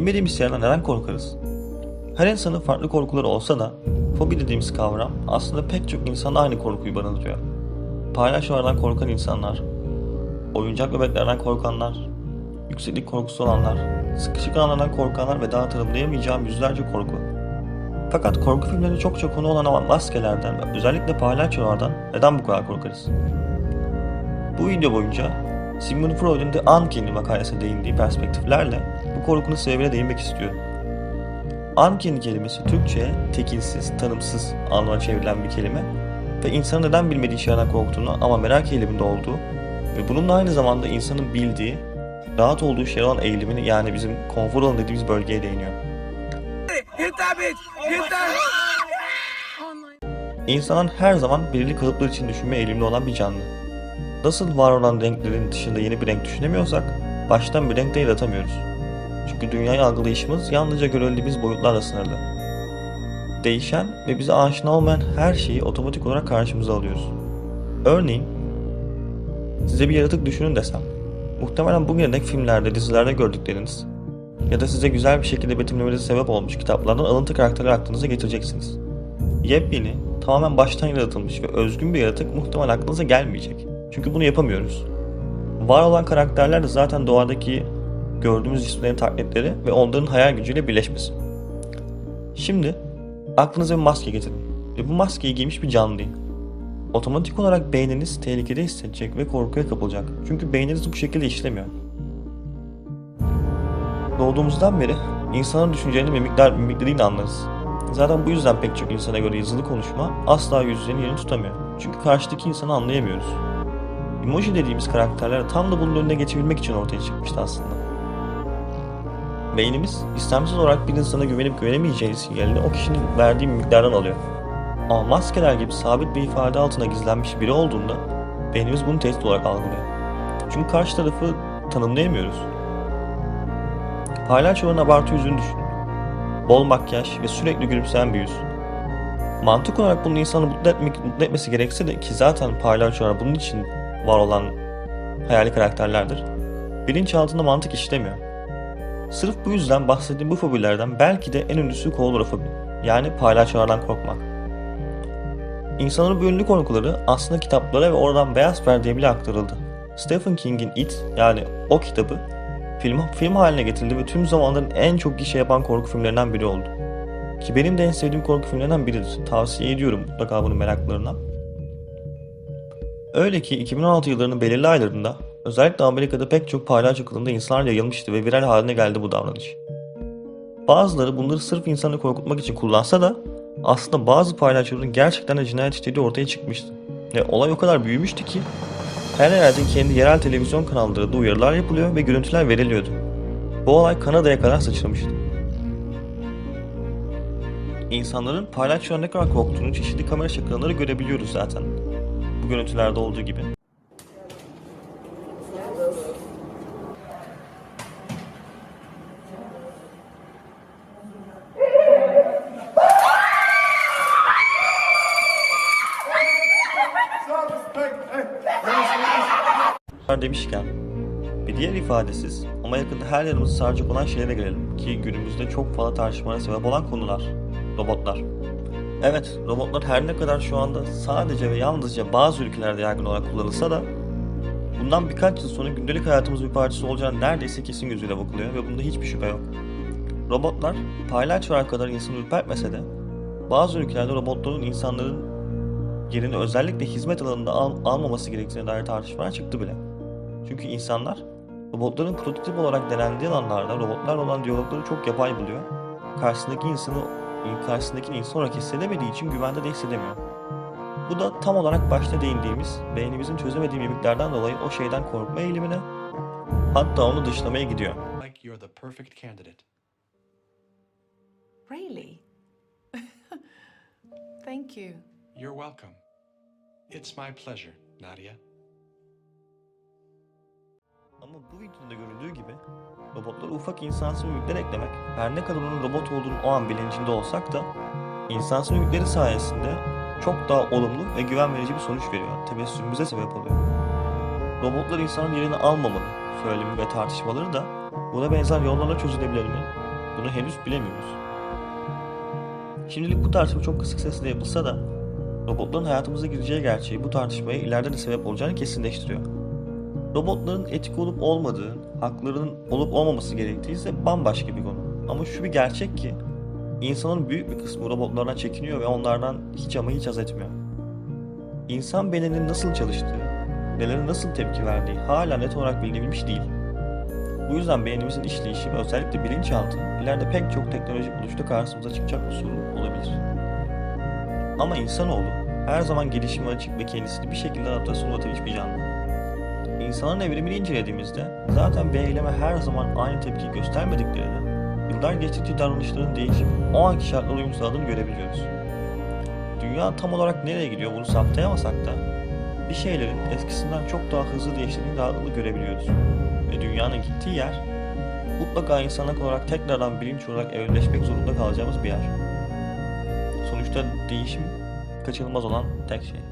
Bilmediğimiz şeylerden neden korkarız? Her insanın farklı korkuları olsa da fobi dediğimiz kavram aslında pek çok insanda aynı korkuyu barındırıyor. Palyaçolardan korkan insanlar, oyuncak bebeklerden korkanlar, yükseklik korkusu olanlar, sıkışık alanlardan korkanlar ve daha tanımlayamayacağım yüzlerce korku. Fakat korku filmlerinde çokça konu olan maskelerden ve özellikle palyaçolardan neden bu kadar korkarız? Bu video boyunca Sigmund Freud'un The Uncanny makalesine değindiği perspektiflerle bu korkunun sebebine değinmek istiyorum. Uncanny kelimesi Türkçe'ye tekinsiz, tanımsız anlamına çevrilen bir kelime ve insanın neden bilmediği şeylerden korktuğunu ama merak eğiliminde olduğu ve bununla aynı zamanda insanın bildiği, rahat olduğu şey olan eğilimini yani bizim konfor alanı dediğimiz bölgeye değiniyor. İnsanın her zaman belirli kalıplar için düşünme eğilimli olan bir canlı. Nasıl var olan renklerin dışında yeni bir renk düşünemiyorsak, baştan bir renk de yaratamıyoruz. Çünkü dünyayı algılayışımız yalnızca görebildiğimiz boyutlarla sınırlı. Değişen ve bize aşina olmayan her şeyi otomatik olarak karşımıza alıyoruz. Örneğin, size bir yaratık düşünün desem, muhtemelen bugüne dek filmlerde, dizilerde gördükleriniz ya da size güzel bir şekilde betimlemenize sebep olmuş kitaplardan alıntı karakterleri aklınıza getireceksiniz. Yepyeni, tamamen baştan yaratılmış ve özgün bir yaratık muhtemelen aklınıza gelmeyecek. Çünkü bunu yapamıyoruz. Var olan karakterler de zaten doğadaki gördüğümüz cisimlerin taklitleri ve onların hayal gücüyle birleşmesi. Şimdi aklınıza bir maske getirin ve bu maskeyi giymiş bir canlıyı. Otomatik olarak beyniniz tehlikede hissedecek ve korkuya kapılacak. Çünkü beyniniz bu şekilde işlemiyor. Doğduğumuzdan beri insanın düşüncelerini mimikleriyle anlarız. Zaten bu yüzden pek çok insana göre yazılı konuşma asla yüz yüzenin yerini tutamıyor. Çünkü karşıdaki insanı anlayamıyoruz. Emoji dediğimiz karakterler tam da bunun önüne geçebilmek için ortaya çıkmıştı aslında. Beynimiz istemsiz olarak bir insana güvenip güvenemeyeceği sinyalini o kişinin verdiği mimiklerden alıyor. Ama maskeler gibi sabit bir ifade altına gizlenmiş biri olduğunda beynimiz bunu tehdit olarak algılıyor. Çünkü karşı tarafı tanımlayamıyoruz. Palyaçoların abartı yüzünü düşünün. Bol makyaj ve sürekli gülümseyen bir yüz. Mantık olarak bunun insanı mutlu etmesi gerekse de ki zaten palyaçolar bunun için var olan hayali karakterlerdir. Bilinçaltında mantık işlemiyor. Sırf bu yüzden bahsettiğim bu fobilerden belki de en ünlüsü koulrofobi, yani palyaçolardan korkmak. İnsanların bu ünlü korkuları aslında kitaplara ve oradan Beyaz Perde'ye bile aktarıldı. Stephen King'in It, yani O kitabı, film haline getirildi ve tüm zamanların en çok gişe yapan korku filmlerinden biri oldu. Ki benim de en sevdiğim korku filmlerinden biridir. Tavsiye ediyorum mutlaka bunu meraklarına. Öyle ki 2016 yıllarının belirli aylarında özellikle Amerika'da pek çok palyaço kılığında insanlar yayılmıştı ve viral haline geldi bu davranış. Bazıları bunları sırf insanı korkutmak için kullansa da aslında bazı palyaçoların gerçekten de cinayet işlediği ortaya çıkmıştı. Ve olay o kadar büyümüştü ki her eyaletin kendi yerel televizyon kanallarında uyarılar yapılıyor ve görüntüler veriliyordu. Bu olay Kanada'ya kadar sıçramıştı. İnsanların palyaçodan ne kadar korktuğunu çeşitli kamera şakaları görebiliyoruz zaten. Bu görüntülerde olduğu gibi. Demişken bir diğer ifadesiz ama yakında her yanımızı saracak olan şeylere gelelim ki günümüzde çok fazla tartışmaya sebep olan konular. Robotlar. Evet, robotlar her ne kadar şu anda sadece ve yalnızca bazı ülkelerde yaygın olarak kullanılsa da bundan birkaç yıl sonra gündelik hayatımızın bir parçası olacağına neredeyse kesin gözüyle bakılıyor ve bunda hiçbir şüphe yok. Robotlar palyaçolar kadar insanı ürpertmese de bazı ülkelerde robotların insanların yerini özellikle hizmet alanında almaması gerektiğine dair tartışmalar çıktı bile. Çünkü insanlar robotların prototip olarak denendiği alanlarda robotlarla olan diyalogları çok yapay buluyor. Karşısındaki insan olarak hissedemediği için güvende de hissedemiyor. Bu da tam olarak başta değindiğimiz beynimizin çözemediği mimiklerden dolayı o şeyden korkma eğilimine, hatta onu dışlamaya gidiyor. Like you're the perfect candidate. Really? Thank you. You're welcome. It's my pleasure, Nadia. Ama bu videoda görüldüğü gibi robotlara ufak insansı mimikler eklemek her ne kadar onun robot olduğunu o an bilincinde olsak da insansı mimikleri sayesinde çok daha olumlu ve güven verici bir sonuç veriyor. Tebessümümüze sebep oluyor. Robotlar insanın yerini almamalı söylemi ve tartışmaları da buna benzer yollarla çözülebilir mi? Bunu henüz bilemiyoruz. Şimdilik bu tartışma çok kısık sesle yapılsa da robotların hayatımıza gireceği gerçeği bu tartışmaya ileride de sebep olacağını kesinleştiriyor. Robotların etik olup olmadığı, haklarının olup olmaması gerektiği ise bambaşka bir konu. Ama şu bir gerçek ki insanın büyük bir kısmı robotlardan çekiniyor ve onlardan hiç ama hiç haz etmiyor. İnsan bedeninin nasıl çalıştığı, nelere nasıl tepki verdiği hala net olarak bilinebilmiş değil. Bu yüzden beynimizin işleyişi ve özellikle bilinçaltı ileride pek çok teknolojik buluşta karşımıza çıkacak bir sorun olabilir. Ama insanoğlu her zaman gelişime açık ve kendisini bir şekilde adaptasyon üretmiş bir canlı. İnsanın evrimini incelediğimizde zaten bir eyleme her zaman aynı tepkiyi göstermediklerini, yıllar geçtikçe davranışların değişip o anki şartlara uyum sağladığını görebiliyoruz. Dünya tam olarak nereye gidiyor bunu saptayamasak da bir şeylerin eskisinden çok daha hızlı değiştiğini rahatlıkla görebiliyoruz. Ve dünyanın gittiği yer mutlaka insanlık olarak tekrardan bilinç olarak evrimleşmek zorunda kalacağımız bir yer. Sonuçta değişim kaçınılmaz olan tek şey.